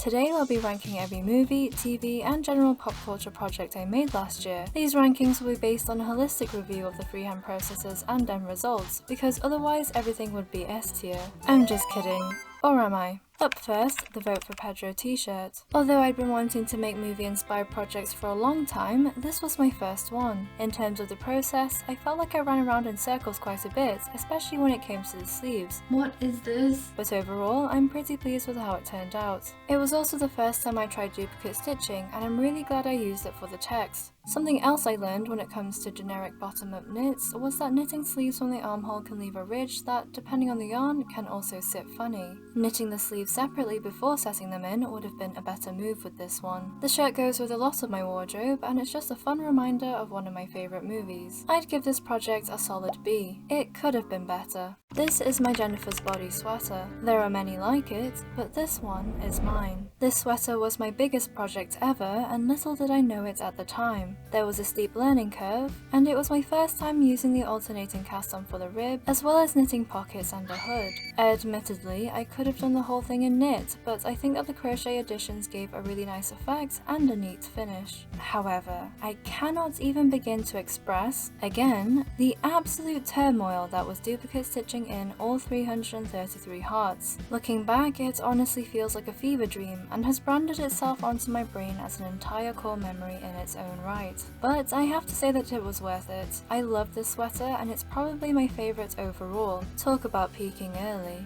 Today I'll be ranking every movie, TV, and general pop culture project I made last year. These rankings will be based on a holistic review of the freehand processes and end results, because otherwise everything would be S tier. I'm just kidding. Or am I? Up first, the Vote for Pedro t-shirt. Although I'd been wanting to make movie-inspired projects for a long time, this was my first one. In terms of the process, I felt like I ran around in circles quite a bit, especially when it came to the sleeves. What is this? But overall, I'm pretty pleased with how it turned out. It was also the first time I tried duplicate stitching, and I'm really glad I used it for the text. Something else I learned when it comes to generic bottom-up knits was that knitting sleeves from the armhole can leave a ridge that, depending on the yarn, can also sit funny. Knitting the sleeves separately before setting them in would have been a better move with this one. The shirt goes with a lot of my wardrobe, and it's just a fun reminder of one of my favourite movies. I'd give this project a solid B. It could have been better. This is my Jennifer's Body sweater. There are many like it, but this one is mine. This sweater was my biggest project ever, and little did I know it at the time. There was a steep learning curve, and it was my first time using the alternating cast on for the rib, as well as knitting pockets and a hood. Admittedly, I could have done the whole thing in knit, but I think that the crochet additions gave a really nice effect and a neat finish. However, I cannot even begin to express, again, the absolute turmoil that was duplicate stitching in all 333 hearts. Looking back, it honestly feels like a fever dream, and has branded itself onto my brain as an entire core memory in its own right. But I have to say that it was worth it. I love this sweater, and it's probably my favourite overall. Talk about peaking early.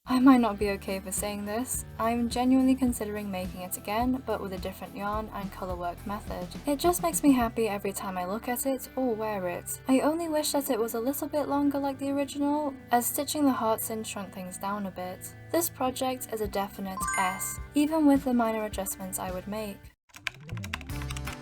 I might not be okay for saying this. I'm genuinely considering making it again, but with a different yarn and colour work method. It just makes me happy every time I look at it or wear it. I only wish that it was a little bit longer like the original, as stitching the hearts in shrunk things down a bit. This project is a definite S, even with the minor adjustments I would make.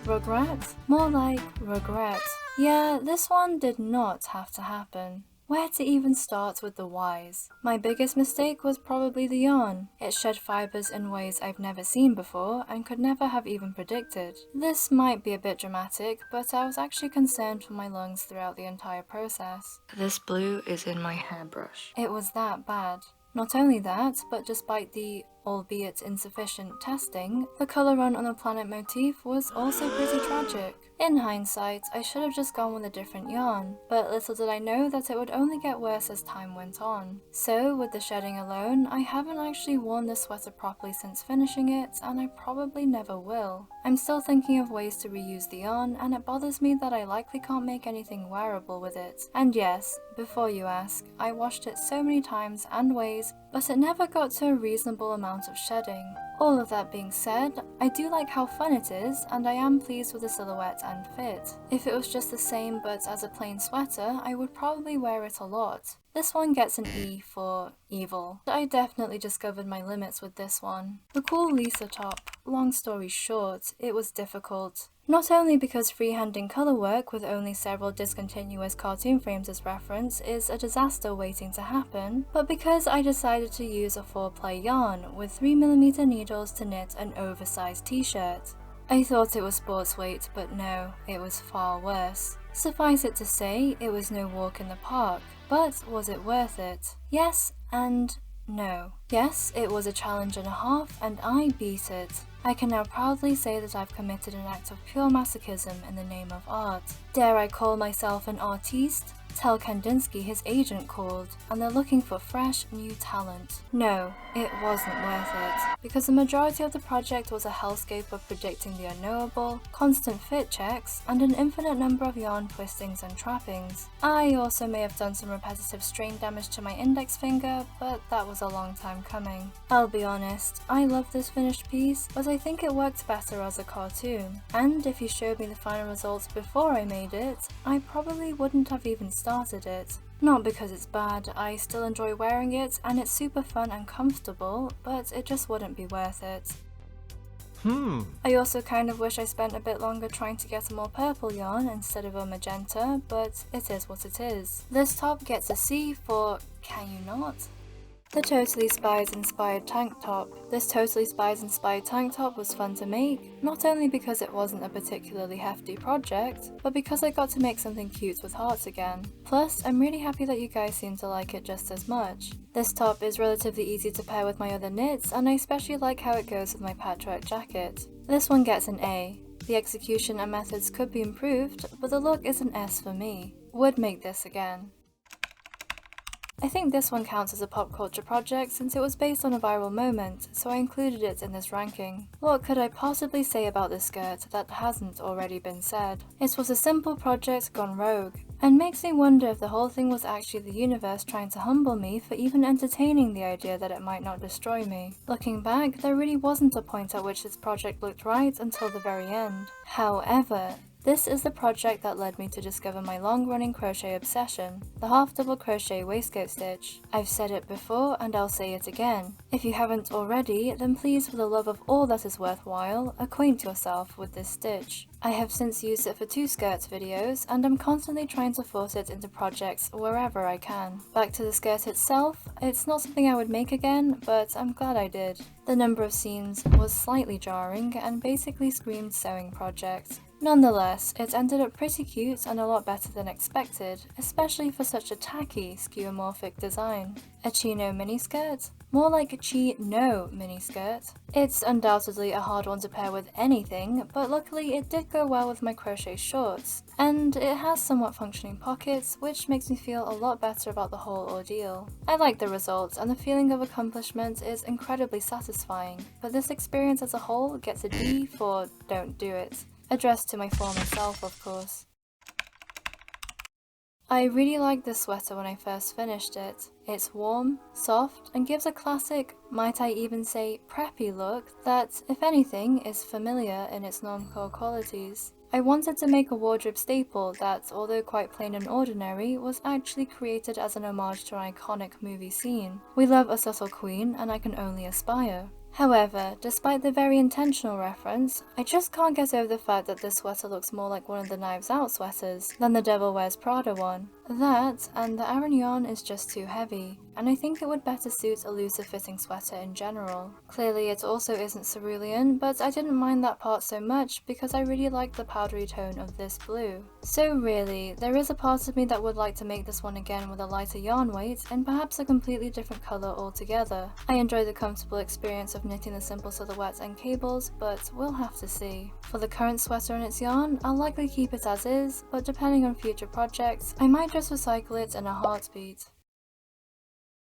Regret? More like regret. Yeah, this one did not have to happen. Where to even start with the whys? My biggest mistake was probably the yarn. It shed fibres in ways I've never seen before and could never have even predicted. This might be a bit dramatic, but I was actually concerned for my lungs throughout the entire process. This blue is in my hairbrush. It was that bad. Not only that, but despite the albeit insufficient testing, the colour run on the planet motif was also pretty tragic. In hindsight, I should have just gone with a different yarn, but little did I know that it would only get worse as time went on. So, with the shedding alone, I haven't actually worn this sweater properly since finishing it, and I probably never will. I'm still thinking of ways to reuse the yarn, and it bothers me that I likely can't make anything wearable with it. And yes, before you ask, I washed it so many times and ways, but it never got to a reasonable amount of shedding. All of that being said, I do like how fun it is, and I am pleased with the silhouette and fit. If it was just the same but as a plain sweater, I would probably wear it a lot. This one gets an E for evil. I definitely discovered my limits with this one. The cool Lisa top. Long story short, it was difficult. Not only because freehanding colour work with only several discontinuous cartoon frames as reference is a disaster waiting to happen, but because I decided to use a 4-ply yarn with 3mm needles to knit an oversized t-shirt. I thought it was sports weight, but no, it was far worse. Suffice it to say, it was no walk in the park, but was it worth it? Yes and no. Yes, it was a challenge and a half, and I beat it. I can now proudly say that I've committed an act of pure masochism in the name of art. Dare I call myself an artiste? Tell Kandinsky his agent called, and they're looking for fresh, new talent. No, it wasn't worth it, because the majority of the project was a hellscape of predicting the unknowable, constant fit checks, and an infinite number of yarn twistings and trappings. I also may have done some repetitive strain damage to my index finger, but that was a long time coming. I'll be honest, I love this finished piece, but I think it worked better as a cartoon, and if you showed me the final results before I made it, I probably wouldn't have even started it. Not because it's bad, I still enjoy wearing it and it's super fun and comfortable, but it just wouldn't be worth it. I also kind of wish I spent a bit longer trying to get a more purple yarn instead of a magenta, but it is what it is. This top gets a C for can you not? The Totally Spies inspired tank top. This Totally Spies inspired tank top was fun to make, not only because it wasn't a particularly hefty project, but because I got to make something cute with hearts again. Plus, I'm really happy that you guys seem to like it just as much. This top is relatively easy to pair with my other knits, and I especially like how it goes with my patchwork jacket. This one gets an A. The execution and methods could be improved, but the look is an S for me. Would make this again. I think this one counts as a pop culture project since it was based on a viral moment, so I included it in this ranking. What could I possibly say about this skirt that hasn't already been said? It was a simple project gone rogue, and makes me wonder if the whole thing was actually the universe trying to humble me for even entertaining the idea that it might not destroy me. Looking back, there really wasn't a point at which this project looked right until the very end. However, this is the project that led me to discover my long-running crochet obsession, the half-double crochet waistcoat stitch. I've said it before and I'll say it again. If you haven't already, then please, for the love of all that is worthwhile, acquaint yourself with this stitch. I have since used it for 2 skirts videos, and I'm constantly trying to force it into projects wherever I can. Back to the skirt itself, it's not something I would make again, but I'm glad I did. The number of seams was slightly jarring and basically screamed sewing project. Nonetheless, it ended up pretty cute and a lot better than expected, especially for such a tacky, skeuomorphic design. A chino miniskirt? More like a chi-no miniskirt. It's undoubtedly a hard one to pair with anything, but luckily it did go well with my crochet shorts, and it has somewhat functioning pockets, which makes me feel a lot better about the whole ordeal. I like the results, and the feeling of accomplishment is incredibly satisfying, but this experience as a whole gets a D for don't do it. Addressed to my former self, of course. I really liked this sweater when I first finished it. It's warm, soft, and gives a classic, might I even say preppy look that, if anything, is familiar in its non-core qualities. I wanted to make a wardrobe staple that, although quite plain and ordinary, was actually created as an homage to an iconic movie scene. We love a subtle queen, and I can only aspire. However, despite the very intentional reference, I just can't get over the fact that this sweater looks more like one of the Knives Out sweaters than the Devil Wears Prada one. That, and the Aran yarn is just too heavy, and I think it would better suit a looser fitting sweater in general. Clearly it also isn't cerulean, but I didn't mind that part so much because I really like the powdery tone of this blue. So really, there is a part of me that would like to make this one again with a lighter yarn weight and perhaps a completely different colour altogether. I enjoy the comfortable experience of knitting the simple silhouettes and cables, but we'll have to see. For the current sweater and its yarn, I'll likely keep it as is, but depending on future projects, I might just recycle it in a heartbeat.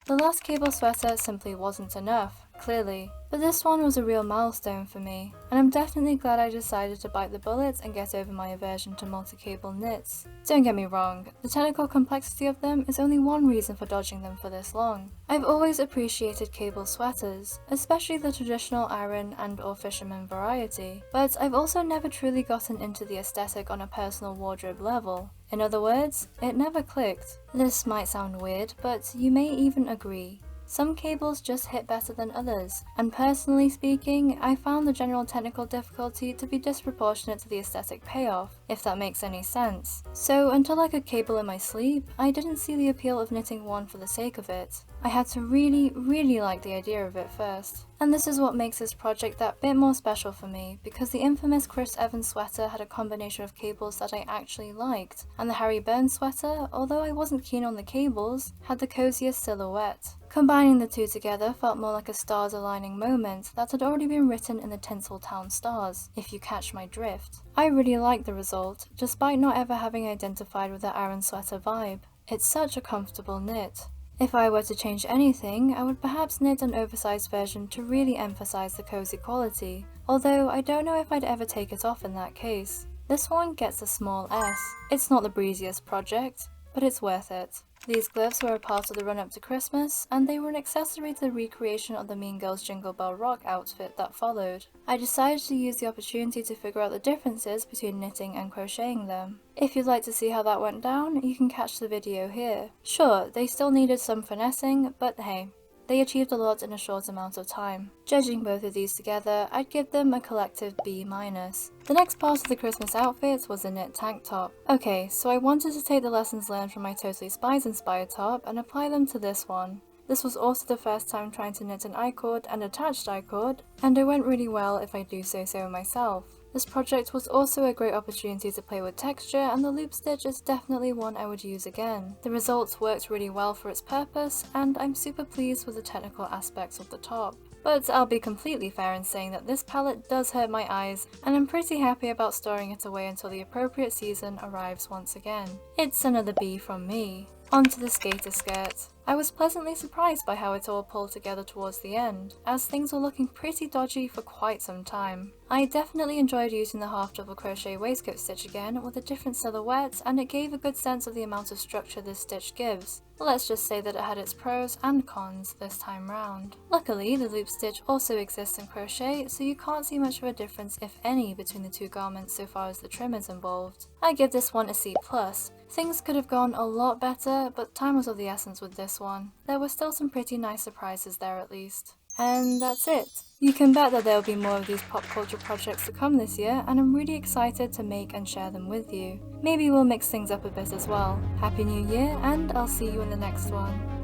The last cable sweater simply wasn't enough, clearly, but this one was a real milestone for me, and I'm definitely glad I decided to bite the bullet and get over my aversion to multi-cable knits. Don't get me wrong, the technical complexity of them is only one reason for dodging them for this long. I've always appreciated cable sweaters, especially the traditional Aran and or fisherman variety, but I've also never truly gotten into the aesthetic on a personal wardrobe level. In other words, it never clicked. This might sound weird, but you may even agree. Some cables just hit better than others, and personally speaking, I found the general technical difficulty to be disproportionate to the aesthetic payoff, if that makes any sense. So until I could cable in my sleep, I didn't see the appeal of knitting one for the sake of it. I had to really like the idea of it first. And this is what makes this project that bit more special for me, because the infamous Chris Evans sweater had a combination of cables that I actually liked, and the Harry Burns sweater, although I wasn't keen on the cables, had the coziest silhouette. Combining the two together felt more like a stars aligning moment that had already been written in the Tinseltown stars, if you catch my drift. I really liked the result, despite not ever having identified with the Aran sweater vibe. It's such a comfortable knit. If I were to change anything, I would perhaps knit an oversized version to really emphasize the cozy quality, although I don't know if I'd ever take it off in that case. This one gets a small S. It's not the breeziest project, but it's worth it. These gloves were a part of the run-up to Christmas, and they were an accessory to the recreation of the Mean Girls Jingle Bell Rock outfit that followed. I decided to use the opportunity to figure out the differences between knitting and crocheting them. If you'd like to see how that went down, you can catch the video here. Sure, they still needed some finessing, but hey, they achieved a lot in a short amount of time. Judging both of these together, I'd give them a collective B-. The next part of the Christmas outfit was a knit tank top. Okay, so I wanted to take the lessons learned from my Totally Spies inspired top and apply them to this one. This was also the first time trying to knit an I-cord and attached I-cord, and it went really well if I do say so myself. This project was also a great opportunity to play with texture, and the loop stitch is definitely one I would use again. The results worked really well for its purpose, and I'm super pleased with the technical aspects of the top. But I'll be completely fair in saying that this palette does hurt my eyes, and I'm pretty happy about storing it away until the appropriate season arrives once again. It's another B from me. Onto the skater skirt. I was pleasantly surprised by how it all pulled together towards the end, as things were looking pretty dodgy for quite some time. I definitely enjoyed using the half double crochet waistcoat stitch again with a different silhouette, and it gave a good sense of the amount of structure this stitch gives. Let's just say that it had its pros and cons this time round. Luckily, the loop stitch also exists in crochet, so you can't see much of a difference if any between the two garments so far as the trim is involved. I give this one a C+. Things could have gone a lot better, but time was of the essence with this one. There were still some pretty nice surprises there at least. And that's it. You can bet that there will be more of these pop culture projects to come this year, and I'm really excited to make and share them with you. Maybe we'll mix things up a bit as well. Happy New Year, and I'll see you in the next one.